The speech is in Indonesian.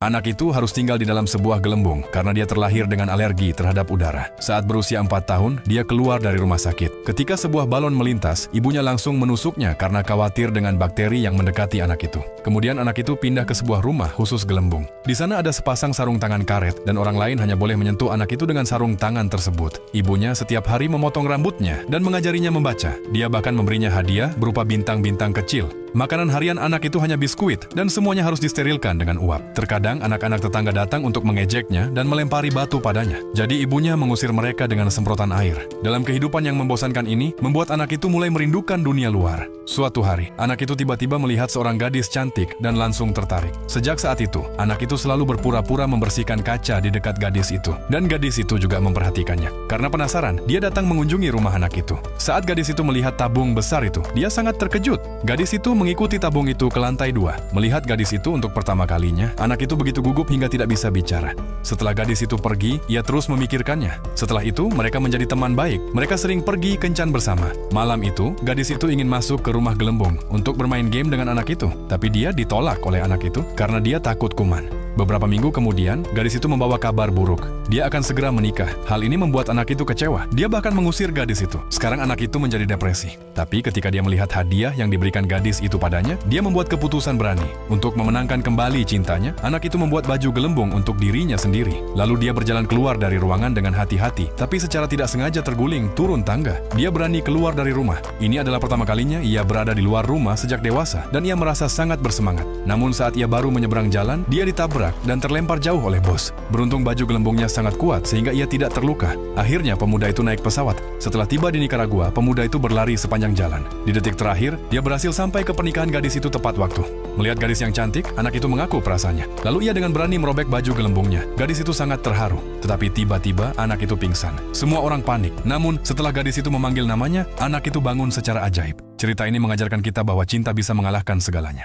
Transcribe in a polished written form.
Anak itu harus tinggal di dalam sebuah gelembung karena dia terlahir dengan alergi terhadap udara. Saat berusia 4 tahun, dia keluar dari rumah sakit. Ketika sebuah balon melintas, ibunya langsung menusuknya karena khawatir dengan bakteri yang mendekati anak itu. Kemudian anak itu pindah ke sebuah rumah khusus gelembung. Di sana ada sepasang sarung tangan karet dan orang lain hanya boleh menyentuh anak itu dengan sarung tangan tersebut. Ibunya setiap hari memotong rambutnya dan mengajarinya membaca. Dia bahkan memberinya hadiah berupa bintang-bintang kecil. Makanan harian anak itu hanya biskuit dan semuanya harus disterilkan dengan uap. Terkadang anak-anak tetangga datang untuk mengejeknya dan melempari batu padanya. Jadi ibunya mengusir mereka dengan semprotan air. Dalam kehidupan yang membosankan ini, membuat anak itu mulai merindukan dunia luar. Suatu hari, anak itu tiba-tiba melihat seorang gadis cantik dan langsung tertarik. Sejak saat itu, anak itu selalu berpura-pura membersihkan kaca di dekat gadis itu. Dan gadis itu juga memperhatikannya. Karena penasaran, dia datang mengunjungi rumah anak itu. Saat gadis itu melihat tabung besar itu, dia sangat terkejut. Gadis itu mengikuti tabung itu ke lantai 2. Melihat gadis itu untuk pertama kalinya, anak itu begitu gugup hingga tidak bisa bicara. Setelah gadis itu pergi, ia terus memikirkannya. Setelah itu, mereka menjadi teman baik. Mereka sering pergi kencan bersama. Malam itu, gadis itu ingin masuk ke rumah gelembung untuk bermain game dengan anak itu. Tapi dia ditolak oleh anak itu karena dia takut kuman. Beberapa minggu kemudian, gadis itu membawa kabar buruk. Dia akan segera menikah. Hal ini membuat anak itu kecewa. Dia bahkan mengusir gadis itu. Sekarang anak itu menjadi depresi. Tapi ketika dia melihat hadiah yang diberikan gadis itu padanya, dia membuat keputusan berani. Untuk memenangkan kembali cintanya, anak itu membuat baju gelembung untuk dirinya sendiri. Lalu dia berjalan keluar dari ruangan dengan hati-hati, tapi secara tidak sengaja terguling turun tangga. Dia berani keluar dari rumah. Ini adalah pertama kalinya ia berada di luar rumah sejak dewasa, dan ia merasa sangat bersemangat. Namun saat ia baru menyeberang jalan, dia ditabrak dan terlempar jauh oleh bos. Beruntung baju gelembungnya sangat kuat sehingga ia tidak terluka. Akhirnya pemuda itu naik pesawat. Setelah tiba di Nicaragua, pemuda itu berlari sepanjang jalan. Di detik terakhir, dia berhasil sampai ke pernikahan gadis itu tepat waktu. Melihat gadis yang cantik, anak itu mengaku perasaannya. Lalu ia dengan berani merobek baju gelembungnya. Gadis itu sangat terharu. Tetapi tiba-tiba anak itu pingsan. Semua orang panik. Namun setelah gadis itu memanggil namanya, anak itu bangun secara ajaib. Cerita ini mengajarkan kita bahwa cinta bisa mengalahkan segalanya.